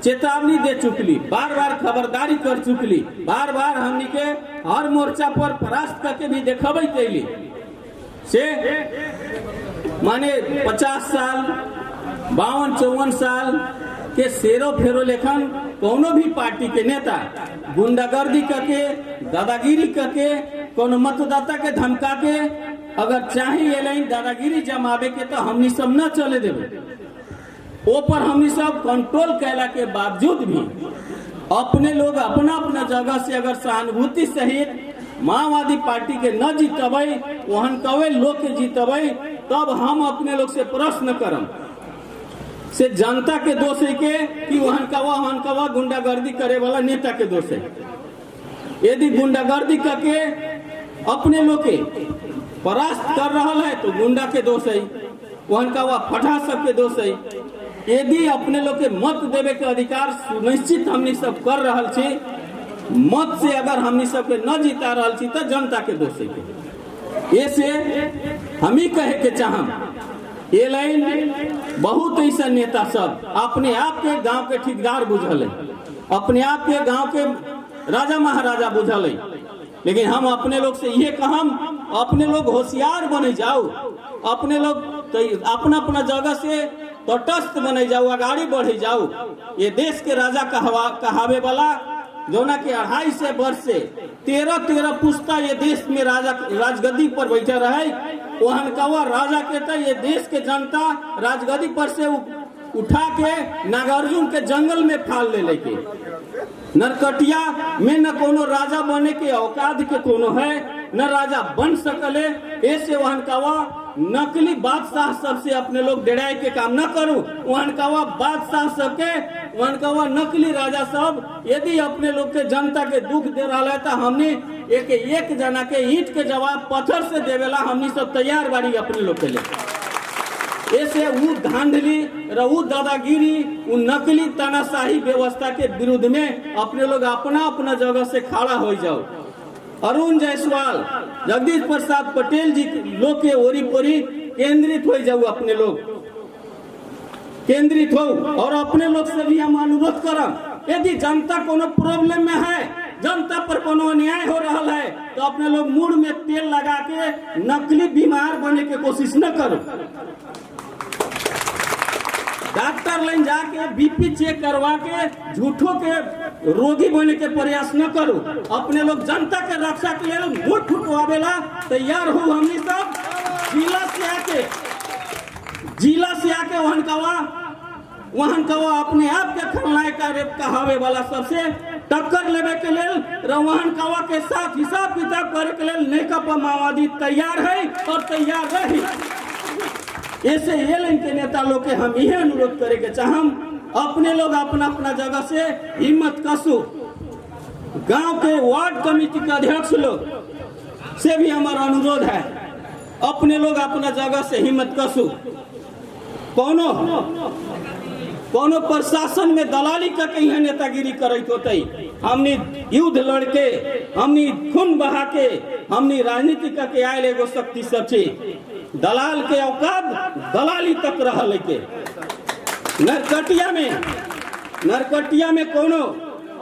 चेतावनी दे चुकली, बार बार खबरदारी कर चुकली, बार बार हमनी के हर मोर्चा पर परास्त करके भी देखबे कैली से माने 50 साल 52-54 साल के सेरो फेरो लेखन कोनो भी पार्टी के नेता गुंडागर्दी करके दादागिरी करके कोनो मतदाता के धमका के अगर चाहिए लाइन दादागिरी जमावे के तो हमनी सब न चले देवे। ओ पर हमनी सब कंट्रोल कैला के बावजूद भी अपने लोग अपना अपना जगह से अगर सहानुभूति सहित माओवादी पार्टी के न जीतबै वहन कवे लोग के जीतबै तब हम अपने लोग से प्रश्न करम से जनता के दोष है के कि वहन कवा गुंडागर्दी करे वाला नेता के दोष है। यदि गुंडागर्दी करके अपने लोग के परास्त कर रहा है तो गुंडा के दोष है, वहन कवा फटा सब के दोष है। यदि अपने लोग के मत देवे के अधिकार सुनिश्चित हमनी सब कर रहा छे, मत से अगर हमनी सब के न जीता रहा छी तो जनता के दोष है। ये से हम ही कहे के चाहम ये लाइन बहुत ऐसा नेता सब अपने आप के गांव के ठेकेदार बुझल है, अपने आप के गांव के राजा महाराजा बुझल है, लेकिन हम अपने लोग से ये कहम अपने लोग होशियार बने जाओ, अपने लोग अपना अपना जगह से तटस्थ बने जाओ, आगाड़ी बढ़े जाओ। ये देश के राजा कहावे वाला जोना के 250 वर्ष से 13 पुस्ता ये देश में राजगद्दी पर बैठे रहे, वहन कवा राजा के तो ये देश के जनता राजगद्दी पर से उठा के नागार्जुन के जंगल में फाल ले लेके नरकटिया में न कोनो राजा बने के औकात के कोनो है, न राजा बन सकले। ऐसे वहन कवा नकली बादशाह सबसे अपने लोग डराए के काम न करूं। वहन कवा बादशाह सबके वहन कवा नकली राजा सब यदि अपने लोग के जनता के दुख दे रहा है तो हमने एक जना के ईंट के जवाब पत्थर से देवेला हमनी सब तैयार बाड़ी अपने लोग के लिए। ऐसे वो धांधली उ दादागिरी उ नकली तानाशाही व्यवस्था के विरुद्ध में अपने लोग अपना अपना जगह से खड़ा हो जाओ। अरुण जायसवाल जगदीश प्रसाद पटेल जी लोग के ओरी पोरी केंद्रित हो जाओ, अपने लोग केंद्रित हो और अपने लोग से भी हम अनुरोध करम यदि जनता कोनो प्रॉब्लम में है, जनता पर कोनो अन्याय हो रहा है तो अपने लोग मुड़ में तेल लगा के नकली बीमार बनने की कोशिश न करो। डॉक्टर लाइन जाके बीपी चेक करवा के झूठों के रोगी बने के प्रयास न करो। अपने लोग जनता के रक्षा के लिए मुठ फुटवावेला तैयार हो। हमनी सब जिला से आके वहन कवा अपने आप के खलनायक कहावे वाला सबसे टक्कर लेवे के लिए वहन कवा के साथ हिसाब किताब करे के लिए नेकपा माओवादी तैयार है और तैयार रही। ऐसे ये लाइन के नेता लोग के हम यह अनुरोध करे के चाहम अपने लोग अपना अपना जगह से हिम्मत कसो। गांव के वार्ड कमेटी के अध्यक्ष लोग से भी हमारा अनुरोध है अपने लोग अपना जगह से हिम्मत कसो। कोनो प्रशासन में दलाली करके यहाँ नेतागिरी करते होते, हमने युद्ध लड़के हमने खून बहा के हमने राजनीति करके आये एगो शक्ति सब छे। दलाल के औकात दलाली तक रहा लेके नरकटिया में कोनो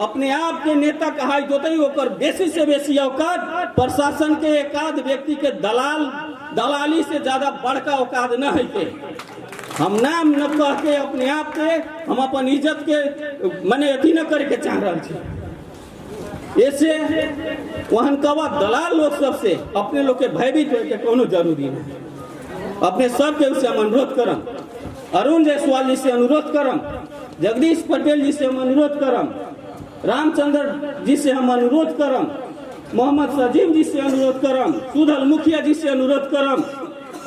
अपने आप के नेता कहाई होते ओकर बेसी से बेसी औकात प्रशासन के एकाध व्यक्ति के दलाली से ज्यादा बड़का औकात न है के। हम नाम न कह के अपने आप के हम अपन इज्जत के मने अथी न करे के चाह रहे छे। ऐसे वहन कवा दलाल लोग सबसे अपने लोग के भयभीत होने के कोनो जरूरी नहीं। अपने सब के उसे हम अनुरोध करम, अरुण जायसवाल जी से अनुरोध करम, जगदीश पटेल जी से हम अनुरोध करम, रामचंद्र जी से हम अनुरोध करम, मोहम्मद सजीम जी से अनुरोध करम, सुधल मुखिया जी से अनुरोध करम,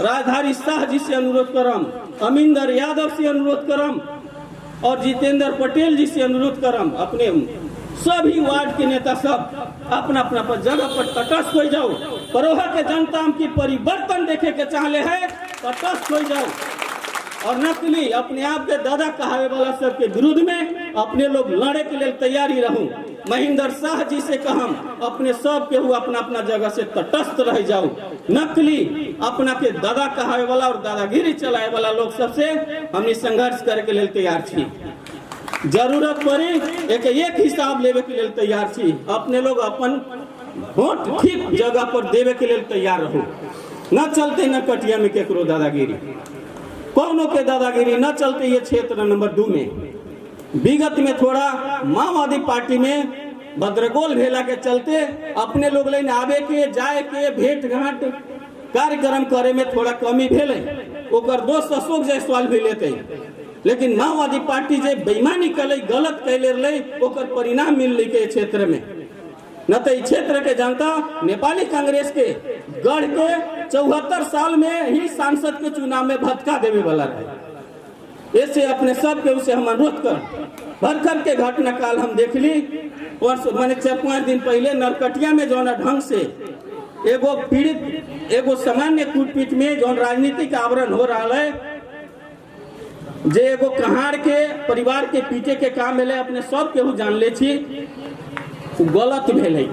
राजधारी शाह जी से अनुरोध करम, अमिंदर यादव से अनुरोध करम और जितेंद्र पटेल जी से अनुरोध करम। अपने सभी वार्ड के नेता सब अपना अपना पर जगह पर तटस्थ हो जाओ। परोहा के जनता की परिवर्तन देखे के चाहले है, तटस्थ हो जाओ और नकली अपने आप के दादा कहावे वाला सब के विरुद्ध में अपने लोग लड़े के लिए तैयारी रहूं। महेंद्र शाह जी से कहम अपने सब के हुआ अपना अपना जगह से तटस्थ रह जाओ। नकली अपना के दादा कहावे वाला और दादागिरी चलाए वाला लोग सबसे हमने संघर्ष करे के लिए तैयार छी। जरूरत पड़ी एक हिसाब लेवे के लिए तैयार छी। अपने लोग अपन वोट ठीक जगह पर देवे के लिए तैयार रहो। न चलते न कटिया में केकरो दादागिरी, कौनों के दादागिरी न चलते। ये क्षेत्र नंबर 2 में विगत में थोड़ा माओवादी पार्टी में भद्रगोल भेला के चलते अपने लोग लेने आवे के जाए के भेंट घाट कार्यक्रम करे में थोड़ा कमी भेले। ओकर दोस्त अशोक जायसवाल भी लेते, लेकिन माओवादी पार्टी जे बेईमानी कले गलत कैले रहे ओकर परिणाम मिलले के क्षेत्र में। न तो क्षेत्र के जनता नेपाली कांग्रेस के गढ़ के 74 साल में ही सांसद के चुनाव में भटका देवे वाला रहे। ऐसे अपने सब के उसे हम अनुरोध कर भरखर के घटना काल हम देख ली। मैंने 4-5 दिन पहले नरकटिया में जौन ढंग से एगो पीड़ित एगो सामान्य कूटपीट में जौन राजनीतिक आवरण हो रहा है, जे एगो कहार के परिवार के पीटे के काम मिले अपने सब केहू जान ले छी गलत भेल है।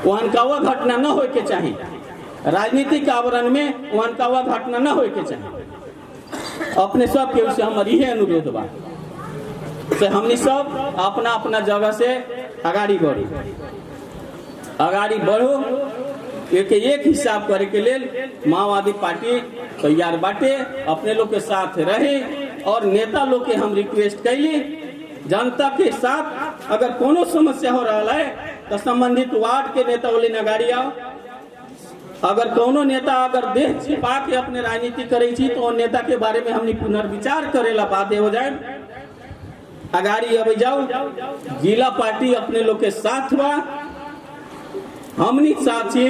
वहां घटना न होए के चाहिए, राजनीतिक आवरण में वहां घटना न होए के चाहिए। अपने सब केहू से हमार यही अनुरोध बा से हमनी सब अपना अपना जगह से आगाड़ी बढ़ो। एक हिसाब करे के लिए माओवादी पार्टी तैयार बाटे, अपने लोग के साथ रहे। और नेता लोग के हम रिक्वेस्ट कैली जनता के साथ अगर कोनो समस्या हो रहा है तो संबंधित वार्ड के नेता वाले नगाड़ी आओ। अगर कोनो नेता अगर देह छिपा के अपने राजनीति करे छी तो नेता के बारे में हमनी पुनर्विचार करेला बात हो जाए। अगाड़ी अब जाओ, जिला पार्टी अपने लोग के साथ बा, हमनी साथ छी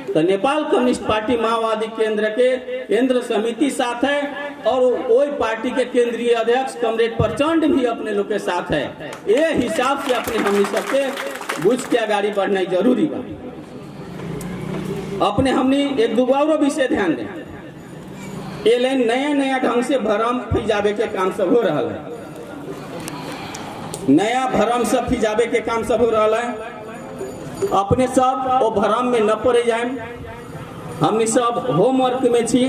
तो नेपाल कम्युनिस्ट पार्टी माओवादी केंद्र के केंद्र समिति साथ है और वही पार्टी के केंद्रीय अध्यक्ष कमरेड प्रचंड भी अपने लोग के साथ है। ये हिसाब से अपने हमनी सबके बुझ के आगाड़ी बढ़ना जरूरी बा। अपने हमनी एक दुबारो विषय ध्यान दें, ये लाइन नया ढंग से भरम फिजाबे के काम सब हो रहा है। नया भरम सब फिजाबे के काम सब हो रहा है। अपने सब वो भरम में न पड़े जाए। हमनी सब होमवर्क में छी।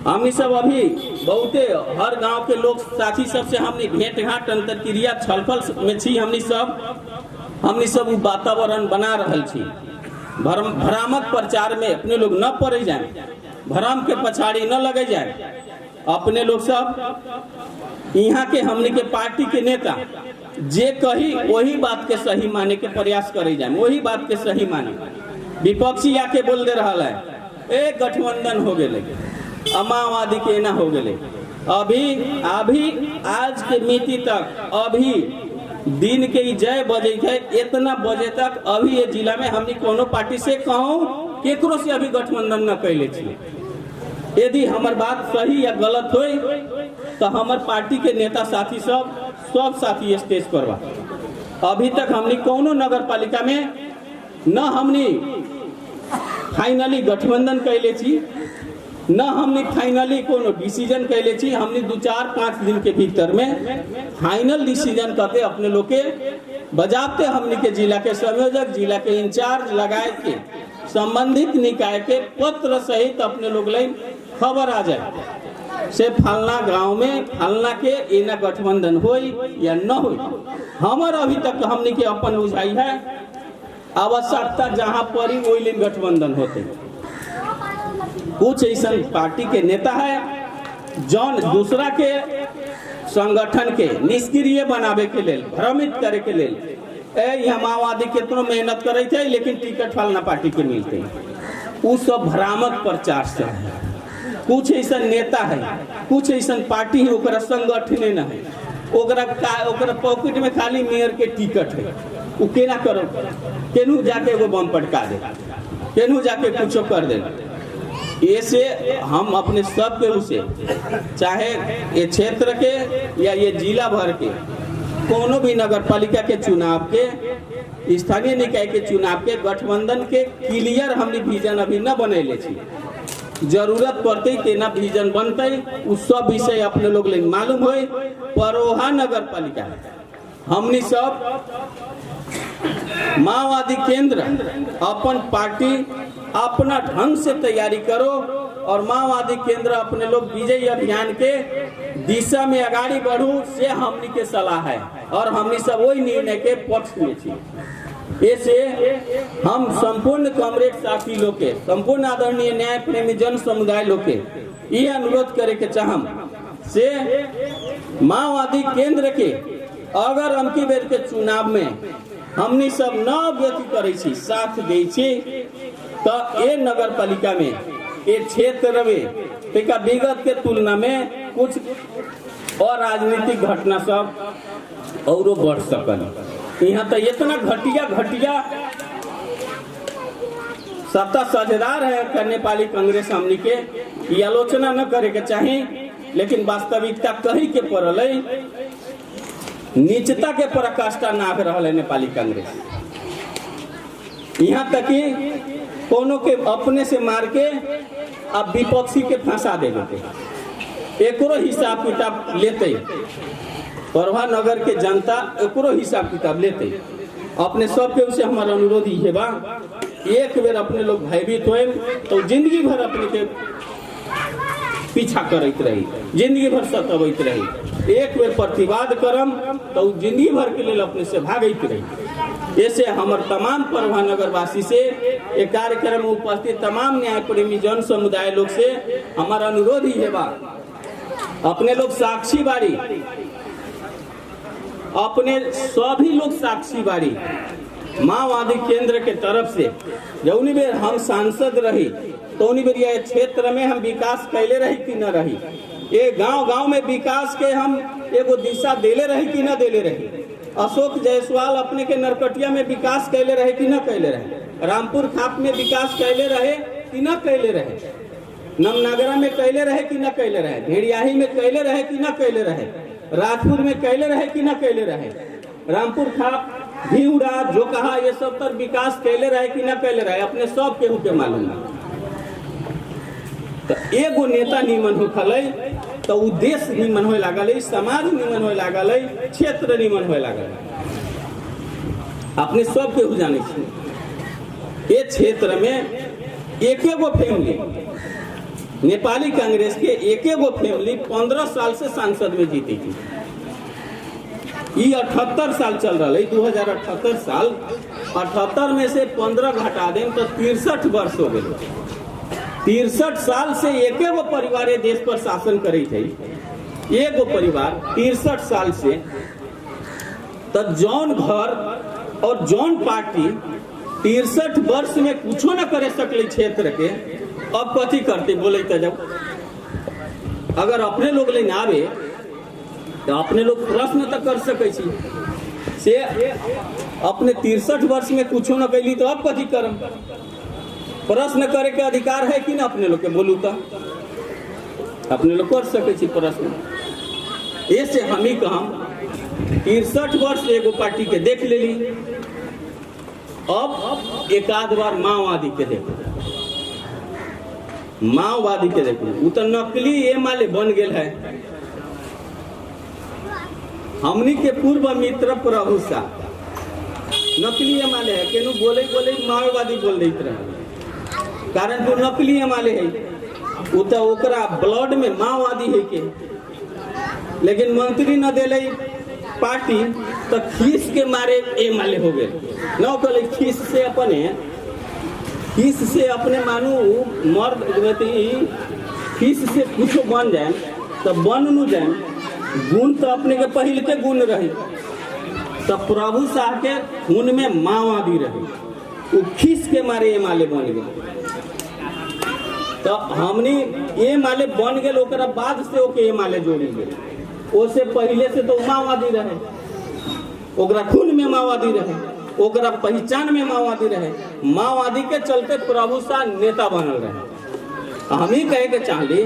हमनी सब अभी बहुते हर गांव के लोग साथी सब से हमनी भेंट घाट अंतरक्रिया छलफल में छी। हमनी सब वातावरण बना रहल छी। भ्रामक प्रचार में अपने लोग न पड़े जाए, भ्रम के पछाड़ी न लगे जाए। अपने लोग सब यहाँ के हमनी के पार्टी के नेता जे कही वही बात के सही माने के प्रयास करे जाए, वही बात के सही माने। विपक्षी आके बोल दे रहा है एक गठबंधन हो गए, माओवादी के ना हो गए। अभी आज के मिति तक अभी दिन के जय बजे है इतना बजे तक अभी ये जिला में हमनी कोनो पार्टी से कहूँ केकरो से अभी गठबंधन न कैले छी। यदि हमार बात सही या गलत हो तो हमार पार्टी के नेता साथी सब साथी स्टेज पर बा। अभी तक हमनी कोनो नगर पालिका में न हमनी फाइनली गठबंधन कैले छी, न हमने फाइनली कोनो डिसीजन कैले छी। हमने 2-4-5 दिन के भीतर में फाइनल डिसीजन करके अपने लोग के बजाते हमने के जिला के संयोजक, जिला के इंचार्ज लगाए के संबंधित निकाय के पत्र सहित अपने लोग लाइन खबर आ जाए से फलना गांव में फलना के एना गठबंधन होई या न होई। हमार अभी तक हमने के अपन बुझाई है आवश्यकता जहाँ पर ही वही दिन गठबंधन होते। कुछ ऐसा पार्टी के नेता है जौन दूसरा के संगठन के निष्क्रिय बनावे के लेल, भ्रमित करे के लेल यहाँ माओवादी कितनो मेहनत करे थे लेकिन टिकट फलना पार्टी के मिलते, वो सब भ्रामक प्रचार से है। कुछ ऐसा नेता है, कुछ ऐसा पार्टी है ओकरा संगठने न है, ओकरा पॉकेट में खाली मेयर के टिकट है। वो केना करो, केनू जाके एगो बम पटका दे, केनू जाके कुछ कर दे। ऐसे हम अपने सब के उसे चाहे ये क्षेत्र के या ये जिला भर के कोनो भी नगर पालिका के चुनाव के स्थानीय निकाय के चुनाव के गठबंधन के क्लियर हमने विजन अभी न बनैले छी। जरूरत पड़ते तेना विजन बनते, उस सब विषय अपने लोग ले मालूम हो। परोहा नगर पालिका हमनी सब माओवादी केंद्र अपन पार्टी अपना ढंग से तैयारी करो और माओवादी केंद्र अपने लोग विजयी अभियान के दिशा में आगाड़ी बढ़ू से हमनी के सलाह है और हमनी सब वही निर्णय के पक्ष में छी। ऐसे हम संपूर्ण कॉमरेड साथी लोग के, संपूर्ण आदरणीय न्याय प्रेमी जन समुदाय लोग के ये अनुरोध करे के चाहम से माओवादी केंद्र के अगर अमकी बेर के चुनाव में हमनी सब न व्यक्ति करे छी, साथ दे छी, तो ये नगर पालिका में ये क्षेत्र में तेका विगत के तुलना में कुछ और राजनीतिक घटना सब और बढ़ सकल। यहाँ तो इतना घटिया सत्ता साझेदार है कर नेपाली कांग्रेस हमनी के ये आलोचना न करे के चाही, लेकिन वास्तविकता कही के पड़ल नीचता के पराकाष्ठा नाक रहा है नेपाली कांग्रेस। यहाँ तक कि कोनो के अपने से मार के अब विपक्षी के फंसा दे देते, एकरो हिसाब किताब लेते, परवा नगर के जनता एकरो हिसाब किताब लेते। अपने सबके उसे हमारा अनुरोध ये बा, एक बेर अपने लोग भयभीत होए तो जिंदगी भर अपने के पीछा करते रही, जिंदगी भर सतावत रही। एक बेर प्रतिवाद करम तो जिंदगी भर के लिए अपने से भागत रही। ऐसे हमार तमाम परवा नगर वासी से एक कार्यक्रम में उपस्थित तमाम न्याय प्रेमी जन समुदाय लोग से हमारा अनुरोध ही है बा, अपने लोग साक्षी बारी, अपने सभी लोग साक्षी बारी। माओवादी केंद्र के तरफ से जौनी बेर हम सांसद रही तो उन्हीं बेर ये क्षेत्र में हम विकास कैले रही कि न रही, ये गांव में विकास के हम एगो दिशा देले रही कि न देले रही। अशोक जायसवाल अपने के नरकटिया में विकास कैले रहे कि न कैले रहे, रामपुर खाप में विकास कैले रहे कि न कैले रहे, नमनागरा में कैले रहे कि न कैले रहे, भेड़ियाही में कैले रहे कि न कैले रहे, राजपुर में कैले रहे कि न कैले रहे, रामपुर खाप भीउड़ा जो कहा ये सब तर विकास कैले रहे कि न कैले रहे, अपने सब केहू के मालूम है। तो एगो नेता निमन हो खले तो उ देश निमन होए लागल, समाज निमन होए लागल, क्षेत्र निमन होए लागल। अपने सब केहू जाने छी ये क्षेत्र में एकेगो फैमिली नेपाली कांग्रेस के एकेगो फैमिली 15 साल से सांसद में जीती थी। ये 78 साल चल रहा है, 2078 साल, 78 में से 15 घटा दें तो 63 वर्ष हो गए। 63 साल से एकेगो परिवार देश पर शासन करे थे, एगो परिवार 63 साल से। तो जौन घर और जौन पार्टी 63 वर्ष में कुछो न करे सकले क्षेत्र के, अब कथी करते बोले तो जब अगर अपने लोग लेने आवे तो अपने लोग प्रश्न तो कर सके छी से अपने 63 वर्ष में कुछो न कैली तो अब कथी करम, प्रश्न करे के अधिकार है कि ना अपने लोग के बोलू तो अपने लोग कर सके छी प्रश्न। ऐसे हम ही कहम 63 वर्ष एगो पार्टी के देख लेली, अब एक आध बार माओवादी के देखो, माओवादी के देखो वो तो नकली ये माले बन गए है। हमनी के पूर्व मित्र प्रभु सा नकली ये माले है, केनु बोले माओवादी बोल देते रहे, कारण जो नकली ये माले है वो तो ओकरा ब्लड में माओवादी है के, लेकिन मंत्री न देले पार्टी तो खीस के मारे ए माले हो गए न कहले खीस से अपने मानू मर्द खीस से कुछ बन जाए तो बन न जाए, गुण तो अपने के पहले के गुण रहे। तो प्रभु साह के खून में माओवादी रहे, वो खीस के मारे ये माले बन गए। तो हमने ये माले बन गए, ओकरा बाद से ओके ये माले जोड़ी गए, ओसे पहले से तो माओवादी रहे, ओकरा खून में माओवादी रहे, ओकरा पहचान में माओवादी रहे। माओवादी के चलते प्रभु शाह नेता बनल रहे। हम ही कहे के चाहली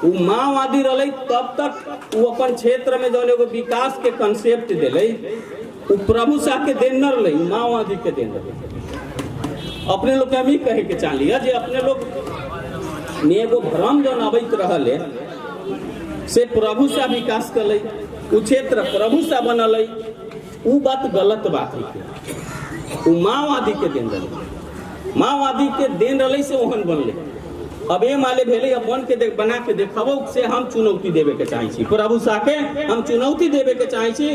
वो माओवादी रहे तब तक वो अपन क्षेत्र में जौन एगो विकास के कंसेप्ट दिले, वो प्रभु शाह के देन न रहे, माओवादी के देन रहे। अपने लोग के हम ही कहे के चाहली जे अपने लोग ने एगो भ्रम जौन अबैत रहले से प्रभु शाह विकास कले, वो क्षेत्र प्रभु शाह बनल, वो बात गलत बात है। वो माओवादी के देन रहे, माओवादी के देन रहे से ओहन बनले। अब ये माले भेले अब बना के देखाबो से हम चुनौती देवे के चाहे छी प्रभु साके हम चुनौती देवे के चाहे छी।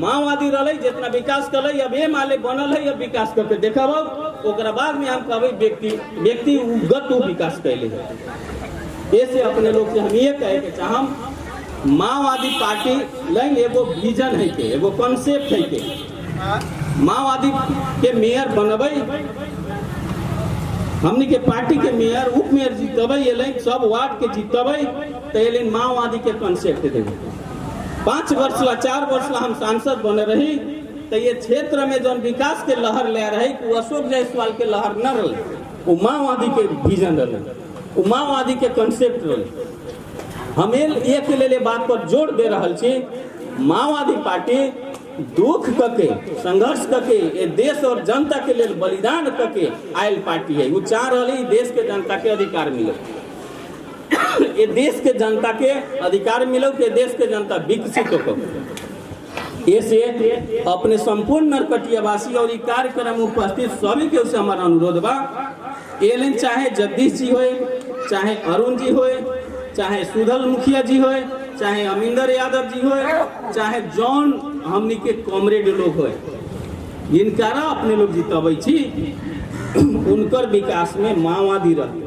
माओवादी रहले जितना विकास करले अब ये माले बनल है अब विकास करके देखाबो ओकरा बाद में हम कहबे व्यक्ति उगत विकास कैले है। ऐसे अपने लोग से हम ये कहे के चाहम माओवादी पार्टी लाइन एगो विजन है के एगो कॉन्सेप्ट है के माओवादी के मेयर बनबै हमनी के पार्टी के मेयर उप मेयर जीतबै ये सब वार्ड के जीतबै तो ये माओवादी के कॉन्सेप्ट देवे 5 वर्ष ला 4 वर्ष ला हम सांसद बने रही तो ये क्षेत्र में जो विकास के लहर ले रही वो अशोक जायसवाल के लहर न रही वो माओवादी के विजन रहे वो माओवादी के कॉन्सेप्ट रहे। हमें एक ले बात पर जोर दे रहा छी माओवादी पार्टी दुख करके संघर्ष करके ये देश और जनता के लिए बलिदान करके आयल पार्टी है। वो चाह रही देश के जनता के अधिकार मिले ये देश के जनता के अधिकार मिलो कि देश के जनता विकसित हो। ऐसे अपने संपूर्ण नरकटियावासी और कार्यक्रम उपस्थित सभी के उसे हमारा अनुरोध बा एलिन चाहे जगदीश जी होए चाहे अरुण जी होए चाहे सुधल मुखिया जी होए चाहे अमिंदर यादव जी होए चाहे जौन हमनी के कॉमरेड लोग होए जिनकारा अपने लोग जितबै छी उनकर विकास में माओवादी रहे।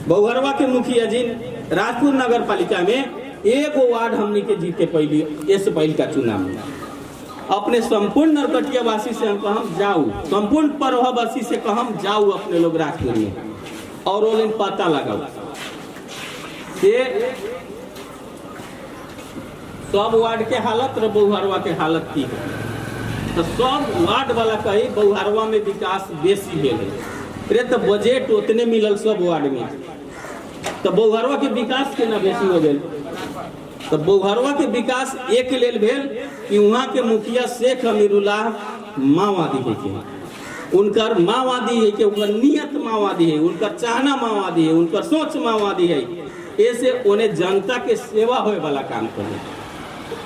बहुहरवा के मुखिया जी राजपुर नगर पालिका में एगो वार्ड हमनी के जीते पहली इस पहल का चुनाव में अपने संपूर्ण नरकटियावासी से हम कहम जाऊ संपूर्ण परवासी से कहम जाऊ अपने लोग राजपुर में और वो पता लगाओ सब वार्ड के हालत और बहुहरवा के हालत की है तो सब वार्ड वाला कही बहुहरवा में विकास बेसी भेल है तो बजट उतने मिलल सब वार्ड में तो बहुहरवा के विकास के ना बेसी हो गए तो बहुहरवा के विकास एक लेल भेल कि वहाँ के मुखिया शेख अमीरुल्लाह माओवादी है के उनकर माओवादी है कि उनकर नियत माओवादी है उनकर चाहना माओवादी है उनकर सोच माओवादी है। ऐसे उन्हें जनता के सेवा होए वाला काम करे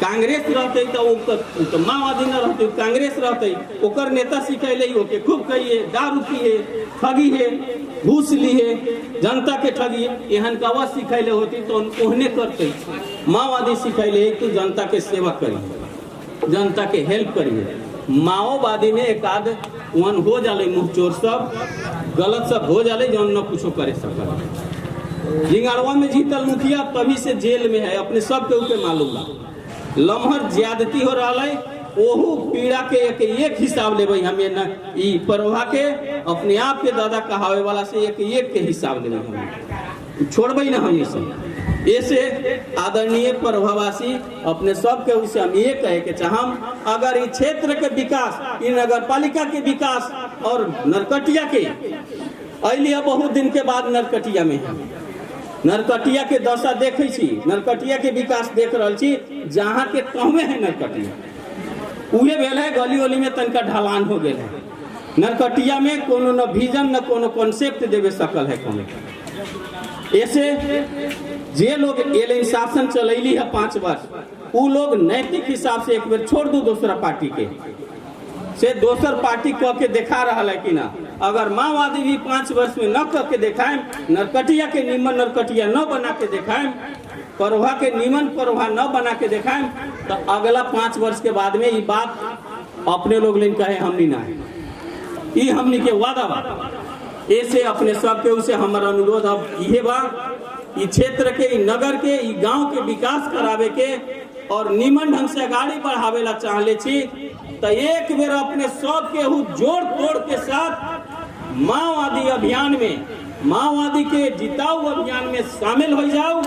कांग्रेस रहते तो माओवादी न रहते कांग्रेस रहते ओकर नेता सिखैले ओके खूब कहिए दारू पिए ठगी है घूस ली है जनता के ठगी एहन कवा सिखैले होती तो ओहने करते माओवादी सिखैले तू जनता के सेवा करिए जनता के हेल्प करिए। माओवादी में एक आध वन हो जाले मुँह चोर सब गलत सब हो जाले जो न कुछ करे सकल जिंगाड़वा में जीतल मुखिया तभी से जेल में है अपने सब के ऊपर मालूम बा लम्हर ज्यादती हो रहा है ओहू पीड़ा के एक हिसाब लेबै हमें न ई परवा के अपने आप के दादा कहावे वाला से एक के हिसाब लेबै हम छोड़बै न हम सब। ऐसे आदरणीय प्रभावासी अपने सब के उसे हम ये कहे के चाहम अगर इस क्षेत्र के विकास इ नगर पालिका के विकास और नरकटिया के अलिए बहुत दिन के बाद नरकटिया में है नरकटिया के दशा देखे छी नरकटिया के विकास देख रहा छी जहाँ के कहवे है नरकटिया उहे भेल है गली गली में तनका ढलान हो गए है नरकटिया में कोनो न विजन न कोनो कॉन्सेप्ट देवे सकल है कौन। ऐसे जे लोग एलिन शासन चलैली है 5 वर्ष उ लोग नैतिक हिसाब से एक बेर छोड़ दू दूसरा पार्टी के से दोसर पार्टी कह के देखा रहा है कि ना अगर माओवादी भी 5 वर्ष में न कह के दिखाएं नरकटिया के निमन नरकटिया न बना के दिखाएं परवा के निमन परवा न बना के दिखाएं तो अगला 5 वर्ष के बाद में ये बात अपने लोग लेन कहे हमनी ना ये हमनी के वादा बा। ऐसे अपने सब के उसे हमारा अनुरोध अब ये बा ई क्षेत्र के ई नगर के ई गांव के विकास करावे के और निमन ढंग से गाड़ी बढ़ावे ला चाहले छी तो एक बेर अपने सब के जोड़ तोड़ के साथ माओवादी अभियान में माओवादी के जिताऊ अभियान में शामिल हो जाओ